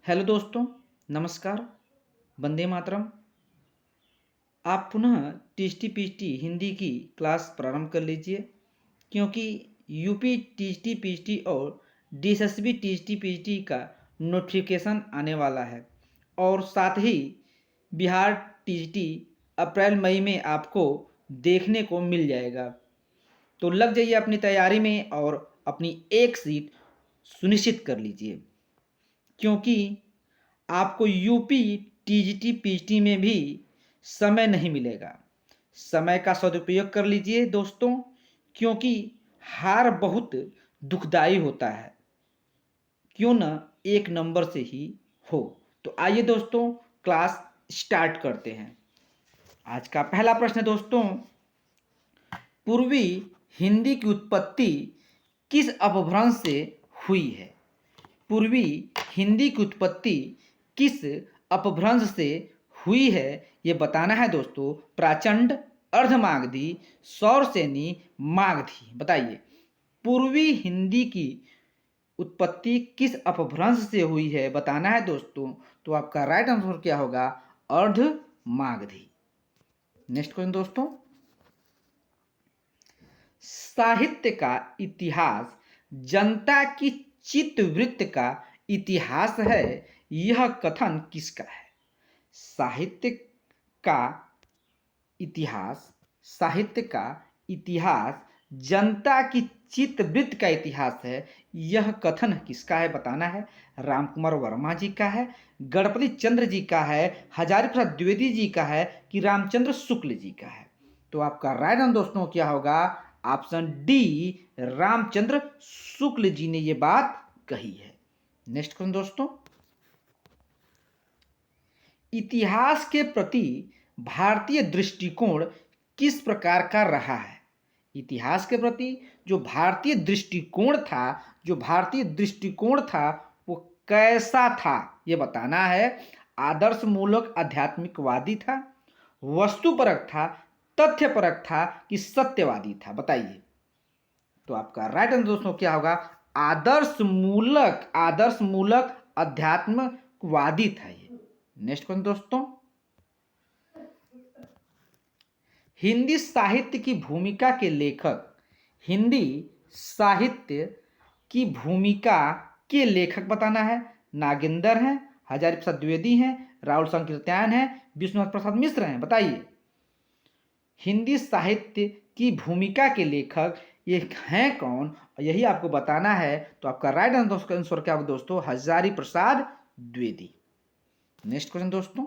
Hello दोस्तों, नमस्कार। वंदे मातरम। आप पुनः टीएसटी पीएचटी हिंदी की क्लास प्रारंभ कर लीजिए, क्योंकि यूपी टीएसटी पीएचटी और डीएसएसबी टीएसटी पीएचटी का नोटिफिकेशन आने वाला है और साथ ही बिहार टीएसटी अप्रैल मई में आपको देखने को मिल जाएगा। तो लग जाइए अपनी तैयारी में और अपनी एक सीट सुनिश्चित कर लीजिए, क्योंकि आपको यूपी टीजीटी पीजीटी में भी समय नहीं मिलेगा। समय का सदुपयोग कर लीजिए दोस्तों, क्योंकि हार बहुत दुखदाई होता है, क्यों न एक नंबर से ही हो। तो आइए दोस्तों, क्लास स्टार्ट करते हैं। आज का पहला प्रश्न है दोस्तों, पूर्वी हिंदी की उत्पत्ति किस अपभ्रंश से हुई है? पूर्वी हिंदी की उत्पत्ति किस अपभ्रंश से हुई है, ये बताना है दोस्तों। प्राचंड, अर्धमागधी, सौरसेनी, मागधी। बताइए, पूर्वी हिंदी की उत्पत्ति किस अपभ्रंश से हुई है, बताना है दोस्तों। तो आपका राइट आंसर क्या होगा? अर्धमागधी। नेक्स्ट क्वेश्चन दोस्तों, साहित्य का इतिहास जनता की चित्तवृत्ति का इतिहास है, यह कथन किसका है? साहित्य का इतिहास, साहित्य का इतिहास जनता की चित्तवृत्ति का इतिहास है, यह कथन किसका है, बताना है। राम कुमार वर्मा जी का है, गणपति चंद्र जी का है, हजारी प्रसाद द्विवेदी जी का है, कि रामचंद्र शुक्ल जी का है? तो आपका राइट आंसर दोस्तों क्या होगा? ऑप्शन डी, रामचंद्र शुक्ल जी ने यह बात कही है। नेक्स्ट क्वेश्चन दोस्तों, इतिहास के प्रति भारतीय दृष्टिकोण किस प्रकार का रहा है? इतिहास के प्रति जो भारतीय दृष्टिकोण था, जो भारतीय दृष्टिकोण था वो कैसा था, ये बताना है। आदर्श मूलक आध्यात्मिकवादी था, वस्तुपरक था, तथ्यपरक था, कि सत्यवादी था? बताइए। तो आपका राइट आंसर दोस्तों क्या होगा? आदर्श मूलक अध्यात्मवादी था ये। नेक्स्ट क्वेश्चन दोस्तों, हिंदी साहित्य की भूमिका के लेखक, हिंदी साहित्य की भूमिका के लेखक बताना है। नागेंद्र हैं, हजारी प्रसाद द्विवेदी हैं, राहुल संकीर्त्यायन हैं, विष्णुनाथ प्रसाद मिश्र हैं? बताइए, हिंदी साहित्य की भूमिका के लेखक ये हैं कौन, यही आपको बताना है। तो आपका राइट आंसर क्या होगा दोस्तों? हजारी प्रसाद द्विवेदी। नेक्स्ट क्वेश्चन दोस्तों,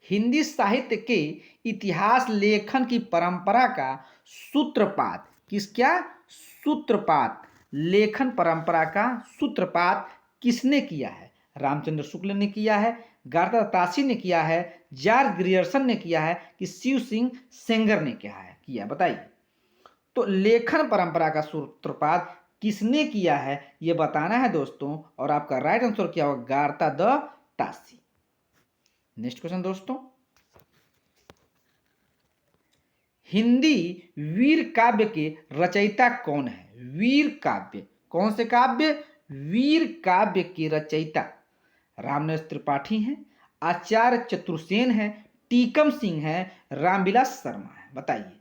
हिंदी साहित्य के इतिहास लेखन की परंपरा का सूत्रपात सूत्रपात लेखन परंपरा का सूत्रपात किसने किया है? रामचंद्र शुक्ल ने किया है, गार्ता ताशी ने किया है, जॉर्ज ग्रियर्सन ने किया है, कि शिव सिंह सेंगर ने किया? बताइए। तो लेखन परंपरा का सूत्रपात किसने किया है, यह बताना है दोस्तों। और आपका राइट आंसर क्या होगा? गार्ता द ताशी। नेक्स्ट क्वेश्चन दोस्तों, हिंदी वीर काव्य के रचयिता कौन है? वीर काव्य, कौन से काव्य? वीर काव्य के रचयिता रामनरेश त्रिपाठी हैं, आचार्य चतुर्सेन हैं, टीकम सिंह हैं, रामविलास शर्मा हैं? बताइए।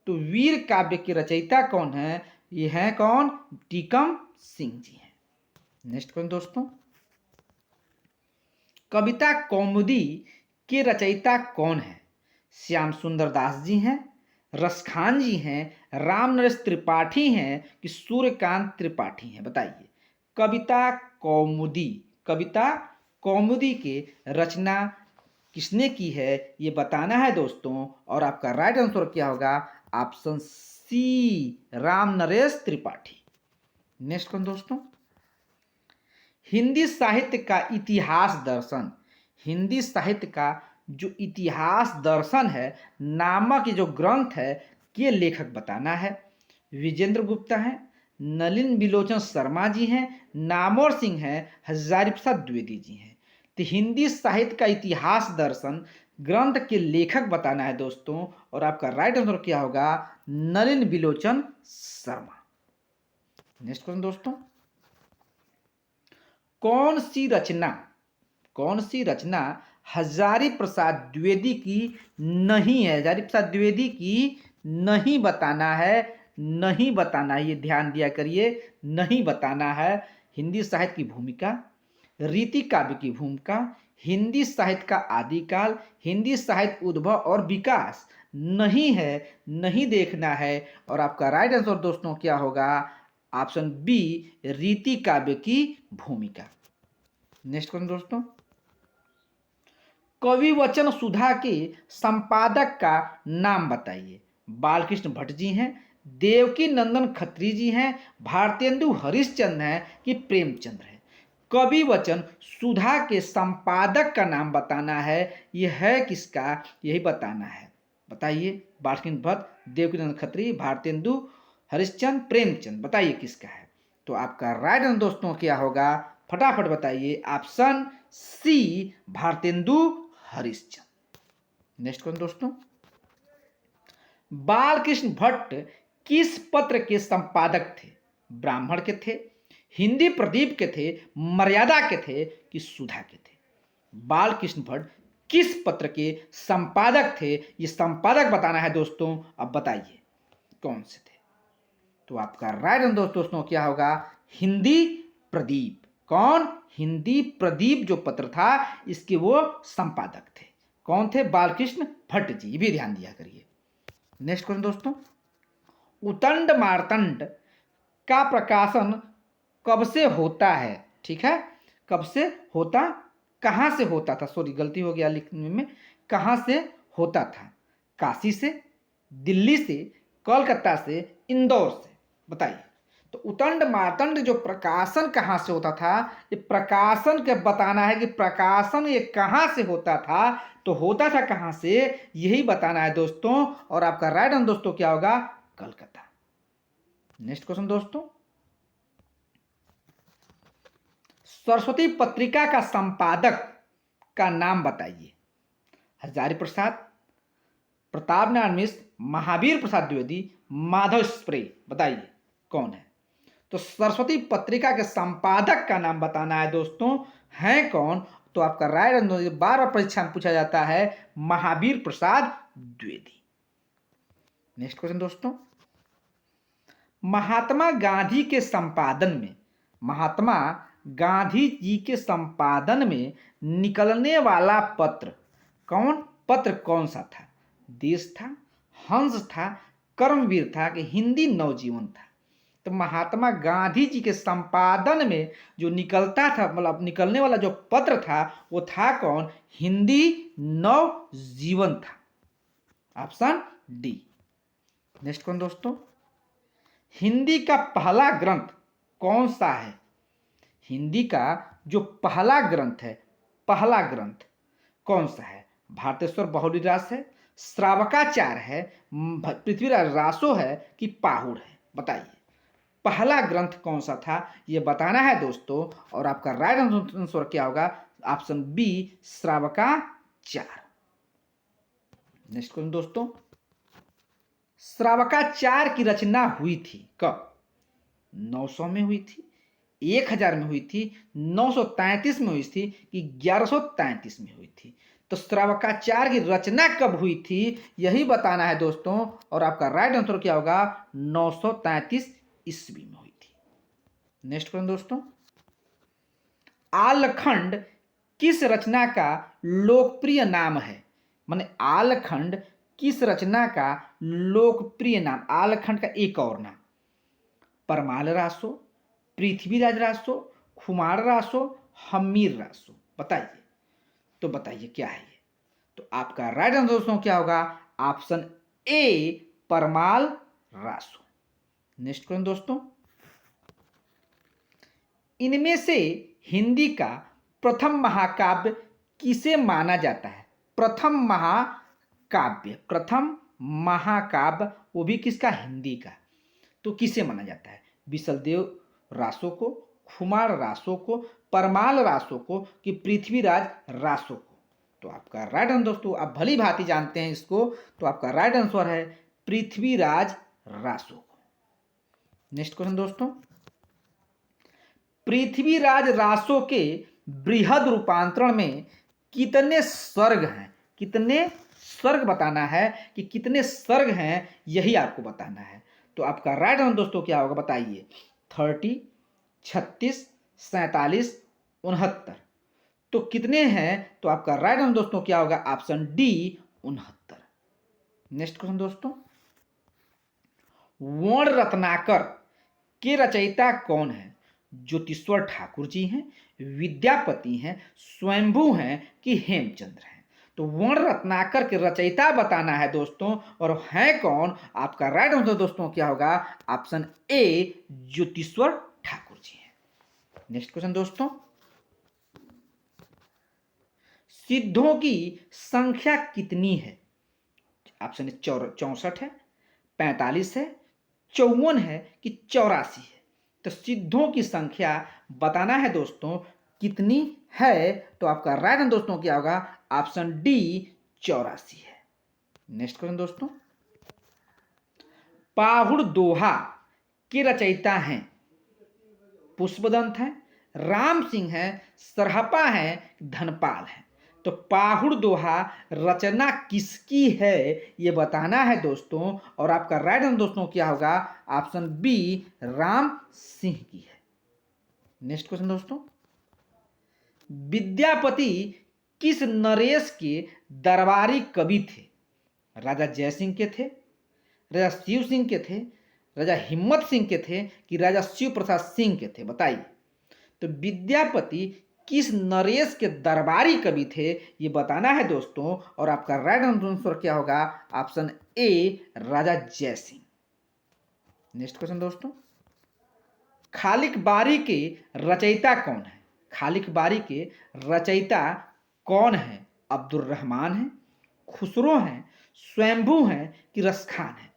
तो वीर काव्य के रचयिता कौन है? ये हैं कौन? टीकम सिंह जी हैं। नेक्स्ट क्वेश्चन दोस्तों, कविता कौमुदी के रचयिता कौन है? श्याम सुंदर दास जी हैं, रसखान जी हैं, रामनरेश त्रिपाठी हैं, कि सूर्यकांत त्रिपाठी हैं? बताइए। कविता कौमुदी के रचना किसने की है, ये बताना है दोस्तों। और आपका राइट आंसर क्या होगा? Option C, Ramnaresh Tripathi. Next कौन दोस्तों, हिंदी साहित्य का इतिहास दर्शन, हिंदी साहित्य का जो इतिहास दर्शन है नामक जो ग्रंथ है, के लेखक बताना है। विजेंद्र गुप्ता हैं, नलिन बिलोचन शर्मा जी हैं, नामोर सिंह हैं, हजारी प्रसाद द्विवेदी जी हैं? तो हिंदी साहित्य का इतिहास दर्शन ग्रंथ के लेखक बताना है दोस्तों। और आपका राइट आंसर क्या होगा? नलिन बिलोचन शर्मा। नेक्स्ट क्वेश्चन दोस्तों, कौन सी रचना, कौन सी रचना हजारी प्रसाद द्विवेदी की नहीं है? हजारी प्रसाद द्विवेदी की नहीं बताना है, नहीं बताना है, ये ध्यान दिया करिए, नहीं बताना है। हिंदी साहित्य की भूमिका, रीति काव्य की भूमिका, हिंदी साहित्य का आदिकाल, हिंदी साहित्य उद्भव और विकास नहीं है, नहीं देखना है। और आपका राइट आंसर दोस्तों क्या होगा? ऑप्शन बी, रीति काव्य की भूमिका। नेक्स्ट क्वेश्चन दोस्तों, कवि वचन सुधा के संपादक का नाम बताइए। बालकृष्ण भट्ट जी हैं, देवकी नंदन खत्री जी हैं, भारतेंदु हरिश्चंद्र हैं कि प्रेमचंद्र है? कवि वचन सुधा के संपादक का नाम बताना है। यह है किसका, यही बताना है। बताइए, बालकृष्ण भट्ट, देवकी नंदन खत्री, भारतेंदु हरिश्चंद्र, प्रेमचंद, बताइए किसका है? तो आपका राइट आंसर दोस्तों क्या होगा? फटाफट बताइए। Option C, Bharatendu Harishchandra. Next question दोस्तों, बालकृष्ण भट्ट किस पत्र के संपादक थे? ब्राह्मण के थे, हिंदी प्रदीप के थे, मर्यादा के थे कि सुधा के थे? बालकृष्ण भट्ट किस पत्र के संपादक थे? ये संपादक बताना है दोस्तों। अब बताइए कौन से थे? तो आपका राइट आंसर दोस्तों क्या होगा? हिंदी प्रदीप। कौन? हिंदी प्रदीप जो पत्र था, इसके वो संपादक थे। कौन थे? बालकृष्ण भट्ट जी। ये भी ध्यान दिया करिए। नेक्स्ट क्वेश्चन दोस्तों, उतंड मार्तंड का प्रकाशन कब से होता है? ठीक है, कब से होता, कहां से होता था? सॉरी, गलती हो गया लिखने में। कहां से होता था? काशी से, दिल्ली से, कोलकाता से, इंदौर से? बताइए। तो उतंड मार्तंड जो प्रकाशन कहां से होता था, ये प्रकाशन के बताना है कि प्रकाशन ये कहां से होता था। तो होता था कहां से, यही बताना है दोस्तों। और आपका राइट आंसर दोस्तों क्या होगा? कलकत्ता। नेक्स्ट क्वेश्चन दोस्तों, सरस्वती पत्रिका का संपादक का नाम बताइए। हजारी प्रसाद, प्रताप नारायण मिश्र, महावीर प्रसाद द्विवेदी, माधव स्प्रे? बताइए कौन है? तो सरस्वती पत्रिका के संपादक का नाम बताना है दोस्तों। हैं कौन? तो आपका राइट आंसर, बार बार परीक्षा में पूछा जाता है, महावीर प्रसाद द्विवेदी। नेक्स्ट क्वेश्चन दोस्तों, महात्मा गांधी के संपादन में, महात्मा गांधी जी के संपादन में निकलने वाला पत्र कौन, पत्र कौन सा था? देश था, हंस था, कर्मवीर था कि हिंदी नवजीवन था? तो महात्मा गांधी जी के संपादन में जो निकलता था, मतलब निकलने वाला जो पत्र था, वो था कौन? हिंदी नवजीवन था। Option D. नेक्स्ट कौन दोस्तों, हिंदी का पहला ग्रंथ कौन सा है? हिंदी का जो पहला ग्रंथ है, पहला ग्रंथ कौन सा है? भारतेश्वर बहुलीरास है, श्रावकाचार है, पृथ्वीराज रासो है कि पाहुड़ है? बताइए पहला ग्रंथ कौन सा था, ये बताना है दोस्तों। और आपका राइट आंसर क्या होगा? Option B, Shravakachara. Next question दोस्तों, श्रावकाचार की रचना हुई थी कब? 900 में हुई थी, 1000 में हुई थी, 933 में हुई थी कि 1133 में हुई थी? तो श्रावकाचार की रचना कब हुई थी, यही बताना है दोस्तों। और आपका राइट आंसर क्या होगा? 933 ईस्वी में हुई थी। नेक्स्ट क्वेश्चन दोस्तों, आलखंड किस रचना का लोकप्रिय नाम है? माने आलखंड किस रचना का लोकप्रिय नाम? आलखंड का एक और नाम, परमाल रासो, पृथ्वीराज रासो, खुमार रासो, हमीर रासो? बताइए। तो बताइए क्या है ये? तो आपका राइट आंसर दोस्तों क्या होगा? ऑप्शन ए, परमाल रासो। नेक्स्ट क्वेश्चन दोस्तों, इनमें से हिंदी का प्रथम महाकाव्य किसे माना जाता है? प्रथम महाकाव्य, प्रथम महाकाव्य वो भी किसका? हिंदी का। तो किसे माना जाता है? विशलदेव रासो को, खुमार रासो को, परमाल रासो को कि पृथ्वीराज रासो को? तो आपका राइट आंसर दोस्तों, आप भली भांति जानते हैं इसको, तो आपका राइट आंसर है पृथ्वीराज रासो को। नेक्स्ट क्वेश्चन दोस्तों, पृथ्वीराज रासो के बृहद रूपांतरण में कितने सर्ग हैं, कितने सर्ग बताना है कि कितने सर्ग हैं, यही आपको बताना है। तो आपका राइट आंसर दोस्तों क्या होगा बताइए। 30, 36, 47, 69। तो कितने हैं, तो आपका राइट आंसर दोस्तों क्या होगा, ऑप्शन डी 69। नेक्स्ट क्वेश्चन दोस्तों, वर्ण रत्नाकर के रचयिता कौन है? ज्योतिश्वर ठाकुर जी हैं, विद्यापति हैं, स्वयंभू हैं कि हेमचंद्र हैं? तो वर्ण रत्नाकर के रचयिता बताना है दोस्तों, और हैं कौन? आपका राइट आंसर दोस्तों क्या होगा, ऑप्शन ए ज्योतिश्वर ठाकुर जी हैं। नेक्स्ट क्वेश्चन दोस्तों, सिद्धों की संख्या कितनी है? ऑप्शन 64 है, 45 है, 54 है कि 84 है? तो सिद्धों की संख्या बताना है दोस्तों कितनी है, तो आपका राइट आंसर दोस्तों क्या होगा, ऑप्शन डी 84 है। नेक्स्ट क्वेश्चन दोस्तों, पाहुड़ दोहा के रचयिता हैं? पुष्पदंत हैं, राम सिंह हैं, सरहपा हैं, धनपाल हैं? तो पाहुड़ दोहा रचना किसकी है, ये बताना है दोस्तों, और आपका राइट आंसर दोस्तों क्या होगा, ऑप्शन बी राम सिंह की है। नेक्स्ट क्वेश्चन दोस्तों, विद्यापति किस नरेश के दरबारी कवि थे? राजा जयसिंह के थे, राजा शिव सिंह के थे, राजा हिम्मत सिंह के थे कि राजा शिव प्रसाद सिंह के थे? बताइए। तो विद्यापति किस नरेश के दरबारी कवि थे, ये बताना है दोस्तों, और आपका राइट आंसर क्या होगा, option A Raja Jaisingh. Next question दोस्तों, खालिक बारी के रचयिता कौन है? खालिक बारी के रचयिता कौन है? अब्दुल रहमान है, खुसरो हैं, स्वयंभू हैं कि रसखान है?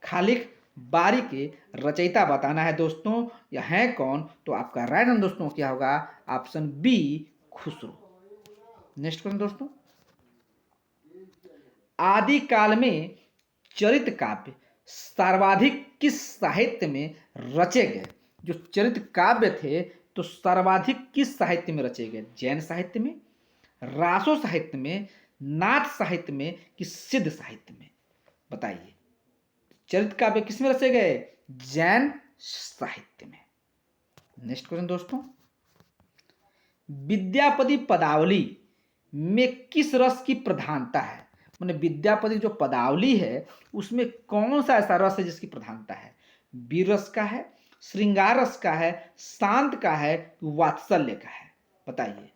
खालिक बारी के रचयिता बताना है दोस्तों, या है कौन? तो आपका राइट आंसर दोस्तों क्या होगा, option B Khusro. Next question दोस्तों, आदि काल में चरित काव्य सर्वाधिक किस साहित्य में रचे गए? जो चरित काव्य थे तो सर्वाधिक किस साहित्य में रचे गए? जैन साहित्य में, रासो साहित्य में, नाथ साहित्य में कि सिद्ध साहित्य में? बताइए। चरित काव्य किस में रचे गए? जैन साहित्य में। नेक्स्ट क्वेश्चन दोस्तों, विद्यापति पदावली में किस रस की प्रधानता है? मैंने विद्यापति जो पदावली है उसमें कौन सा ऐसा रस है जिसकी प्रधानता है? वीर रस का है, श्रृंगार रस का है, शांत का है, वात्सल्य का है? बताइए।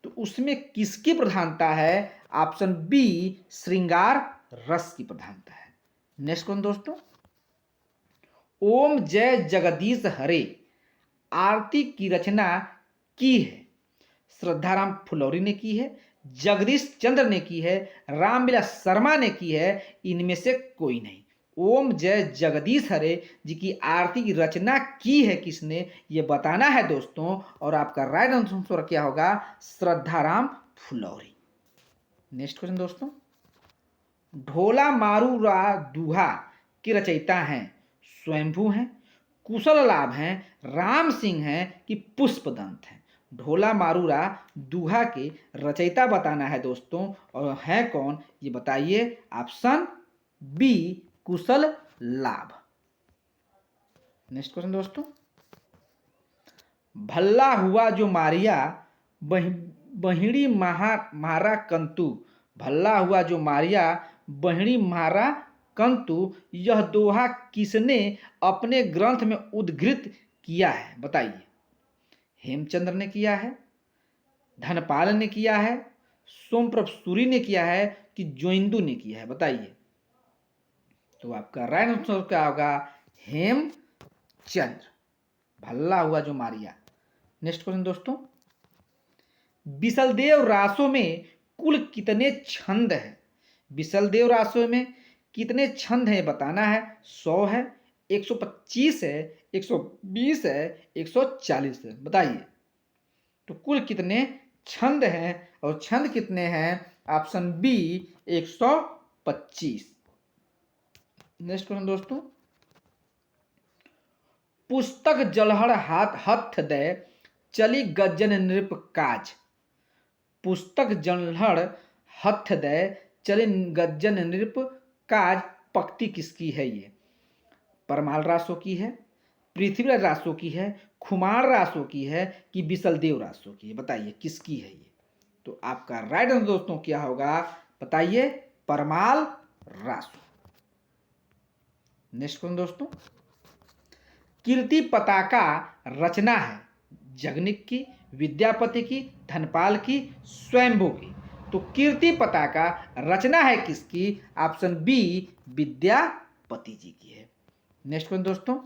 तो उसमें किसकी प्रधानता है? ऑप्शन बी श्रृंगार रस की प्रधानता है। नेक्स्ट क्वेश्चन दोस्तों, ओम जय जगदीश हरे आरती की रचना की है? श्रद्धाराम फुलौरी ने की है, जगदीश चंद्र ने की है, रामविलास शर्मा ने की है, इनमें से कोई नहीं। ओम जय जगदीश हरे जी की आरती की रचना की है किसने, ये बताना है दोस्तों, और आपका राइट आंसर क्या होगा, श्रद्धाराम फुलौरी। नेक्स्ट क्वेश्चन दोस्तों, ढोला मारूरा दूहा के रचयिता हैं? स्वयंभू हैं, कुशल लाभ हैं, राम सिंह हैं कि पुष्पदंत हैं? ढोला मारूरा दूहा के रचयिता बताना है दोस्तों, और हैं कौन, ये बताइए। ऑप्शन बी कुशल लाभ। नेक्स्ट क्वेश्चन दोस्तों, भल्ला हुआ जो मारिया बहिड़ी मारा कंतु, भल्ला हुआ जो मारिया बहिड़ी मारा कंतु, यह दोहा किसने अपने ग्रंथ में उद्धृत किया है? बताइए। हेमचंद्र ने किया है, धनपाल ने किया है, सोमप्रभ सूरी ने किया है कि जोइंदू ने किया है? बताइए। तो आपका राइट आंसर क्या होगा, हेमचंद्र, भल्ला हुआ जो मारिया। नेक्स्ट क्वेश्चन दोस्तों, बिसलदेव रासो में कुल कितने छंद हैं? बिसलदेव रासो में कितने छंद हैं बताना है। 100 है, 125 है, 120 है, 140 है? बताइए। तो कुल कितने छंद हैं, और छंद कितने हैं? Option B 125। नेक्स्ट क्वेश्चन दोस्तों, पुस्तक जलहर हाथ हथ दे चली गज्जन नृप काज। पुस्तक जनहड़ हथ दे चली गज्जन नृप काज। पक्ति किसकी है ये? परमाल रासो की है, पृथ्वीराज रासो की है, खुमार रासो की है कि बिसलदेव रासो की है? बताइए किसकी है ये? तो आपका राइट आंसर दोस्तों क्या होगा बताइए? परमाल रासो। नेक्स्ट क्वेश्चन दोस्तों, कीर्ति पताका रचना है जगनिक की, विद्यापति की, धनपाल की, स्वयंभू की? तो कीर्ति पताका रचना है किसकी? ऑप्शन बी विद्यापति जी की है। नेक्स्ट क्वेश्चन दोस्तों,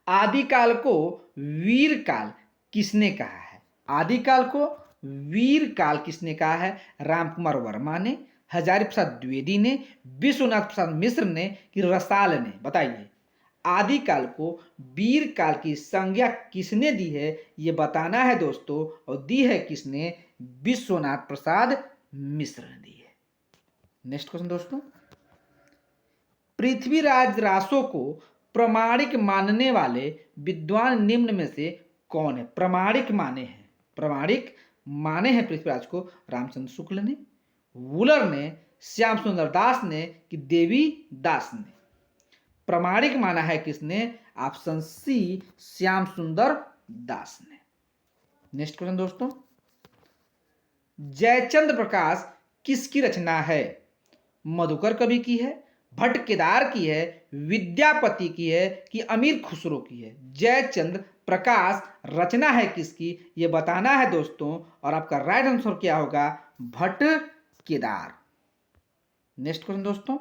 आदिकाल को वीर काल किसने कहा है? आदिकाल को वीर काल किसने कहा है? रामकुमार वर्मा ने, हजारी प्रसाद द्विवेदी ने, विश्वनाथ प्रसाद मिश्र ने कि रसाल ने? बताइए आदिकाल को वीर काल की संज्ञा किसने दी है ये बताना है दोस्तों, और दी है किसने? विश्वनाथ प्रसाद मिश्र ने दी है। नेक्स्ट क्वेश्चन दोस्तों, पृथ्वीराज रासो को प्रमाणिक मानने वाले विद्वान निम्न में से कौन है? प्रमाणिक माने हैं पृथ्वीराज को रामचंद्र शुक्ल ने, वुलर ने, श्याम सुंदर दास ने कि देवी दास ने? प्रमाणिक माना है किसने? ऑप्शन सी श्याम सुंदर दास ने। नेक्स्ट क्वेश्चन दोस्तों, जयचंद्र प्रकाश किसकी रचना है? मधुकर कवि की है, भट्ट केदार की है, विद्यापति की है कि अमीर खुसरो की है? जयचंद्र प्रकाश रचना है किसकी ये बताना है दोस्तों, और आपका राइट आंसर क्या होगा? भट्ट केदार। नेक्स्ट क्वेश्चन दोस्तों,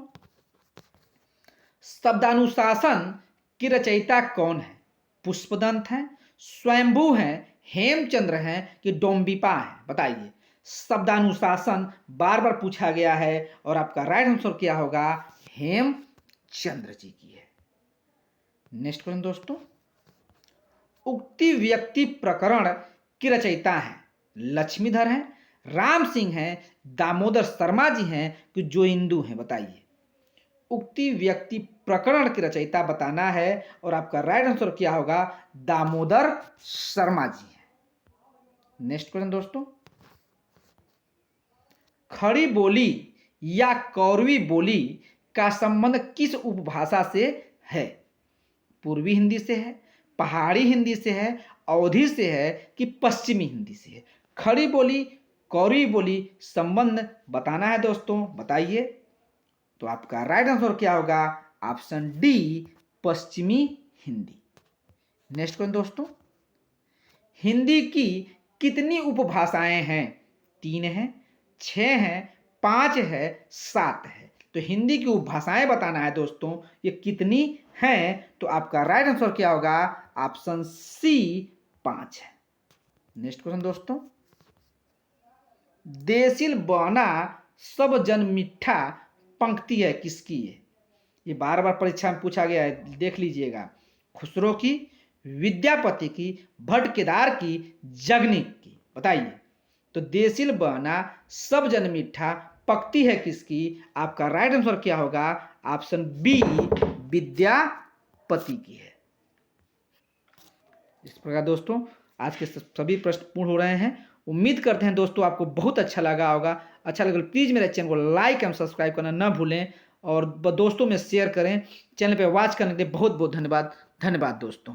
शब्दानुशासन की रचयिता कौन है? पुष्पदंत हैं, स्वयंभू हैं, हेमचंद्र हैं कि डोम्बिपा हैं? बताइए शब्दानुशासन बार बार पूछा गया है और आपका राइट आंसर क्या होगा? हेमचंद्र जी की है। नेक्स्ट क्वेश्चन दोस्तों, उक्ति व्यक्ति प्रकरण की रचयिता हैं लक्ष्मीधर हैं, राम सिंह हैं, दामोदर शर्मा जी हैं कि जो हिंदू हैं? बताइए उक्ति व्यक्ति प्रकरण की रचयिता बताना है और आपका राइट आंसर क्या होगा? दामोदर शर्मा जी हैं। नेक्स्ट क्वेश्चन दोस्तों, खड़ी बोली या कौरवी बोली का संबंध किस उपभाषा से है? पूर्वी हिंदी से है, पहाड़ी हिंदी से है, अवधी से है कि पश्चिमी हिंदी से है? खड़ी बोली कौरवी बोली संबंध बताना है दोस्तों, बताइए। तो आपका राइट आंसर क्या होगा? ऑप्शन डी पश्चिमी हिंदी। नेक्स्ट क्वेश्चन दोस्तों, हिंदी की कितनी उपभाषाएं हैं? 3 हैं, 6 हैं, 5 है, 7 है? तो हिंदी की उपभाषाएं बताना है दोस्तों, ये कितनी हैं? तो आपका राइट आंसर क्या होगा? ऑप्शन सी 5 है। नेक्स्ट क्वेश्चन दोस्तों, देसिल बना सब जन मिठा पंक्ति है किसकी है? ये बार बार परीक्षा में पूछा गया है, देख लीजिएगा। खुसरो की, विद्यापति की, भट्ट केदार की, जगनिक की? बताइए तो देसिल बना सब जन मिठा पंक्ति है किसकी? आपका राइट आंसर क्या होगा? ऑप्शन बी विद्यापति की है। इस प्रकार दोस्तों आज के सभी प्रश्न पूर्ण हो रहे हैं। उम्मीद करते हैं दोस्तों आपको बहुत अच्छा लगा होगा। अच्छा लगे तो प्लीज़ मेरे चैनल को लाइक एवं सब्सक्राइब करना ना भूलें और दोस्तों में शेयर करें। चैनल पे वॉच करने के लिए बहुत बहुत धन्यवाद। धन्यवाद दोस्तों।